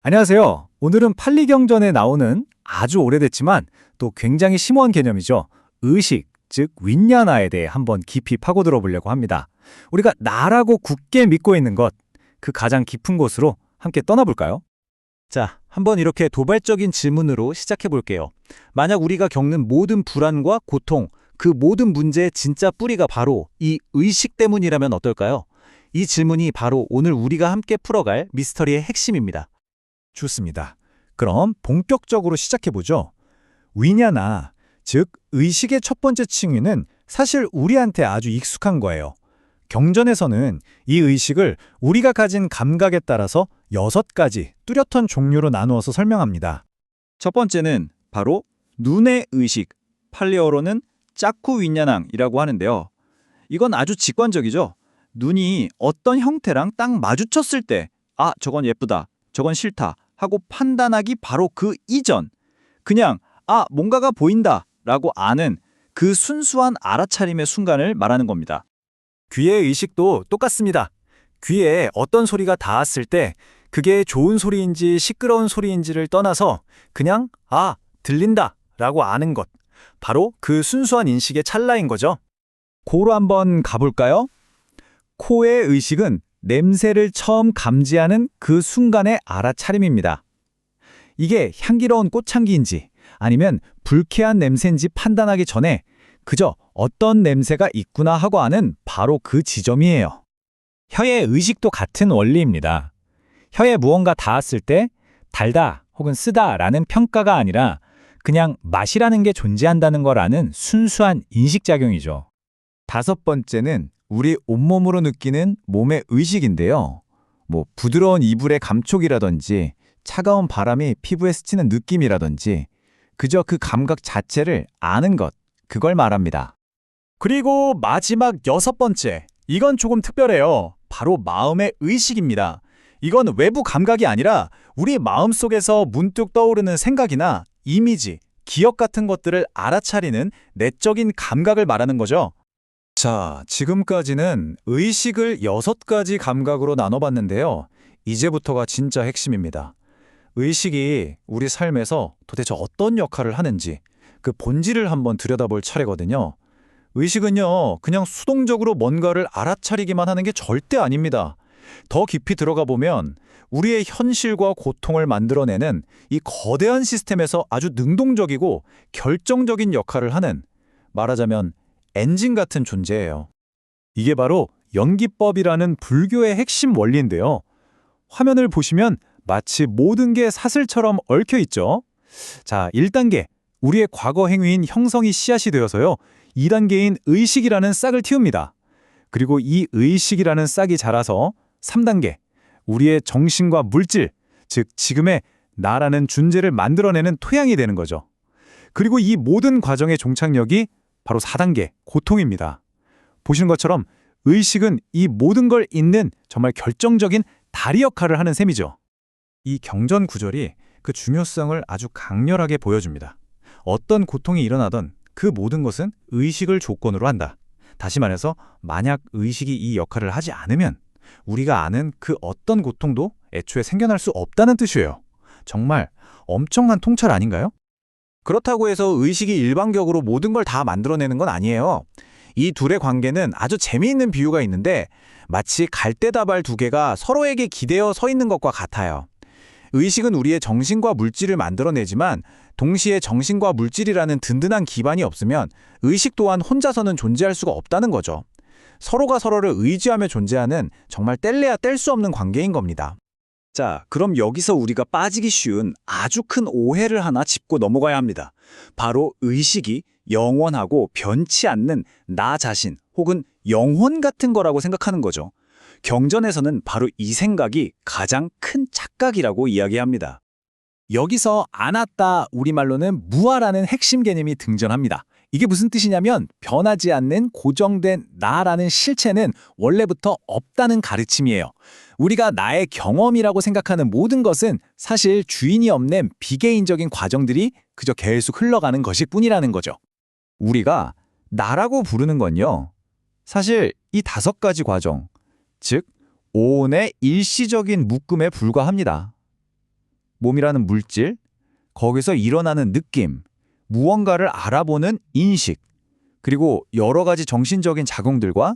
안녕하세요. 오늘은 판리경전에 나오는 아주 오래됐지만 또 굉장히 심오한 개념이죠. 의식, 즉 윈야나에 대해 한번 깊이 파고들어 보려고 합니다. 우리가 나라고 굳게 믿고 있는 것, 그 가장 깊은 곳으로 함께 떠나볼까요? 자, 한번 이렇게 도발적인 질문으로 시작해 볼게요. 만약 우리가 겪는 모든 불안과 고통, 그 모든 문제의 진짜 뿌리가 바로 이 의식 때문이라면 어떨까요? 이 질문이 바로 오늘 우리가 함께 풀어갈 미스터리의 핵심입니다. 좋습니다. 그럼 본격적으로 시작해보죠. 위냐나, 즉 의식의 첫 번째 칭의는 사실 우리한테 아주 익숙한 거예요. 경전에서는 이 의식을 우리가 가진 감각에 따라서 6가지 뚜렷한 종류로 나누어서 설명합니다. 첫 번째는 바로 눈의 의식, 팔리어로는 짜쿠 윈야낭이라고 하는데요. 이건 아주 직관적이죠. 눈이 어떤 형태랑 딱 마주쳤을 때, 아, 저건 예쁘다, 저건 싫다 하고 판단하기 바로 그 이전, 그냥 아, 뭔가가 보인다 라고 아는 그 순수한 알아차림의 순간을 말하는 겁니다. 귀의 의식도 똑같습니다. 귀에 어떤 소리가 닿았을 때 그게 좋은 소리인지 시끄러운 소리인지를 떠나서 그냥 들린다 라고 아는 것. 바로 그 순수한 인식의 찰나인 거죠. 코로 한번 가볼까요? 코의 의식은 냄새를 처음 감지하는 그 순간의 알아차림입니다. 이게 향기로운 꽃향기인지 아니면 불쾌한 냄새인지 판단하기 전에 그저 어떤 냄새가 있구나 하고 아는 바로 그 지점이에요. 혀의 의식도 같은 원리입니다. 혀에 무언가 닿았을 때 달다 혹은 쓰다 라는 평가가 아니라 그냥 맛이라는 게 존재한다는 걸 아는 순수한 인식작용이죠. 다섯 번째는 우리 온몸으로 느끼는 몸의 의식인데요. 부드러운 이불의 감촉이라든지 차가운 바람이 피부에 스치는 느낌이라든지 그저 그 감각 자체를 아는 것, 그걸 말합니다. 그리고 마지막 6번째, 이건 조금 특별해요. 바로 마음의 의식입니다. 이건 외부 감각이 아니라 우리 마음속에서 문득 떠오르는 생각이나 이미지, 기억 같은 것들을 알아차리는 내적인 감각을 말하는 거죠. 자, 지금까지는 의식을 6가지 감각으로 나눠봤는데요. 이제부터가 진짜 핵심입니다. 의식이 우리 삶에서 도대체 어떤 역할을 하는지 그 본질을 한번 들여다볼 차례거든요. 의식은요, 그냥 수동적으로 뭔가를 알아차리기만 하는 게 절대 아닙니다. 더 깊이 들어가 보면 우리의 현실과 고통을 만들어내는 이 거대한 시스템에서 아주 능동적이고 결정적인 역할을 하는, 말하자면 엔진 같은 존재예요. 이게 바로 연기법이라는 불교의 핵심 원리인데요. 화면을 보시면 마치 모든 게 사슬처럼 얽혀 있죠. 자, 1단계, 우리의 과거 행위인 형성이 씨앗이 되어서요. 2단계인 의식이라는 싹을 틔웁니다. 그리고 이 의식이라는 싹이 자라서 3단계, 우리의 정신과 물질, 즉 지금의 나라는 존재를 만들어내는 토양이 되는 거죠. 그리고 이 모든 과정의 종착역이 바로 4단계, 고통입니다. 보시는 것처럼 의식은 이 모든 걸 잇는 정말 결정적인 다리 역할을 하는 셈이죠. 이 경전 구절이 그 중요성을 아주 강렬하게 보여줍니다. 어떤 고통이 일어나던 그 모든 것은 의식을 조건으로 한다. 다시 말해서 만약 의식이 이 역할을 하지 않으면 우리가 아는 그 어떤 고통도 애초에 생겨날 수 없다는 뜻이에요. 정말 엄청난 통찰 아닌가요? 그렇다고 해서 의식이 일방적으로 모든 걸 다 만들어내는 건 아니에요. 이 둘의 관계는 아주 재미있는 비유가 있는데 마치 갈대다발 두 개가 서로에게 기대어 서 있는 것과 같아요. 의식은 우리의 정신과 물질을 만들어내지만 동시에 정신과 물질이라는 든든한 기반이 없으면 의식 또한 혼자서는 존재할 수가 없다는 거죠. 서로가 서로를 의지하며 존재하는 정말 뗄래야 뗄 수 없는 관계인 겁니다. 자, 그럼 여기서 우리가 빠지기 쉬운 아주 큰 오해를 하나 짚고 넘어가야 합니다. 바로 의식이 영원하고 변치 않는 나 자신 혹은 영혼 같은 거라고 생각하는 거죠. 경전에서는 바로 이 생각이 가장 큰 착각이라고 이야기합니다. 여기서 아나따, 우리말로는 무아라는 핵심 개념이 등장합니다. 이게 무슨 뜻이냐면 변하지 않는 고정된 나라는 실체는 원래부터 없다는 가르침이에요. 우리가 나의 경험이라고 생각하는 모든 것은 사실 주인이 없는 비개인적인 과정들이 그저 계속 흘러가는 것일 뿐이라는 거죠. 우리가 나라고 부르는 건요. 사실 이 5가지 과정, 즉 오온의 일시적인 묶음에 불과합니다. 몸이라는 물질, 거기서 일어나는 느낌, 무언가를 알아보는 인식, 그리고 여러 가지 정신적인 작용들과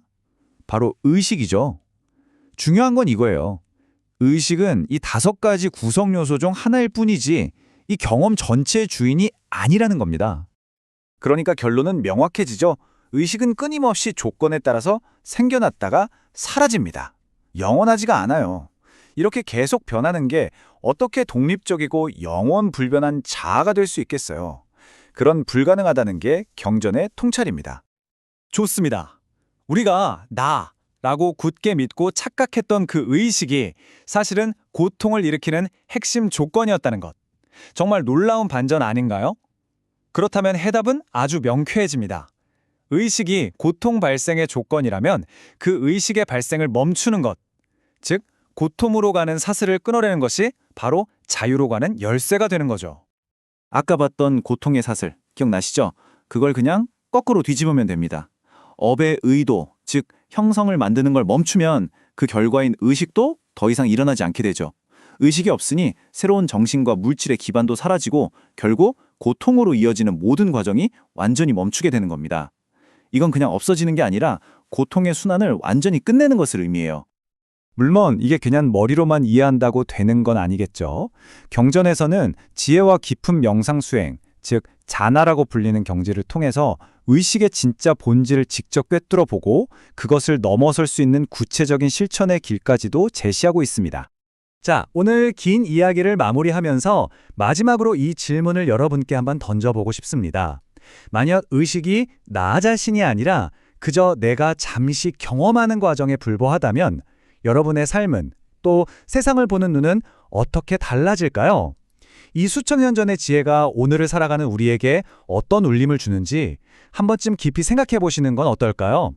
바로 의식이죠. 중요한 건 이거예요. 의식은 이 5가지 구성 요소 중 하나일 뿐이지 이 경험 전체의 주인이 아니라는 겁니다. 그러니까 결론은 명확해지죠. 의식은 끊임없이 조건에 따라서 생겨났다가 사라집니다. 영원하지가 않아요. 이렇게 계속 변하는 게 어떻게 독립적이고 영원 불변한 자아가 될 수 있겠어요. 그런 불가능하다는 게 경전의 통찰입니다. 좋습니다. 우리가 나라고 굳게 믿고 착각했던 그 의식이 사실은 고통을 일으키는 핵심 조건이었다는 것. 정말 놀라운 반전 아닌가요? 그렇다면 해답은 아주 명쾌해집니다. 의식이 고통 발생의 조건이라면 그 의식의 발생을 멈추는 것, 즉 고통으로 가는 사슬을 끊어내는 것이 바로 자유로 가는 열쇠가 되는 거죠. 아까 봤던 고통의 사슬 기억나시죠? 그걸 그냥 거꾸로 뒤집으면 됩니다. 업의 의도, 즉 형성을 만드는 걸 멈추면 그 결과인 의식도 더 이상 일어나지 않게 되죠. 의식이 없으니 새로운 정신과 물질의 기반도 사라지고 결국 고통으로 이어지는 모든 과정이 완전히 멈추게 되는 겁니다. 이건 그냥 없어지는 게 아니라 고통의 순환을 완전히 끝내는 것을 의미해요. 물론 이게 그냥 머리로만 이해한다고 되는 건 아니겠죠. 경전에서는 지혜와 깊은 명상 수행, 즉 자나라고 불리는 경지를 통해서 의식의 진짜 본질을 직접 꿰뚫어 보고 그것을 넘어설 수 있는 구체적인 실천의 길까지도 제시하고 있습니다. 자, 오늘 긴 이야기를 마무리하면서 마지막으로 이 질문을 여러분께 한번 던져보고 싶습니다. 만약 의식이 나 자신이 아니라 그저 내가 잠시 경험하는 과정에 불과하다면 여러분의 삶은 또 세상을 보는 눈은 어떻게 달라질까요? 이 수천 년 전의 지혜가 오늘을 살아가는 우리에게 어떤 울림을 주는지 한 번쯤 깊이 생각해 보시는 건 어떨까요?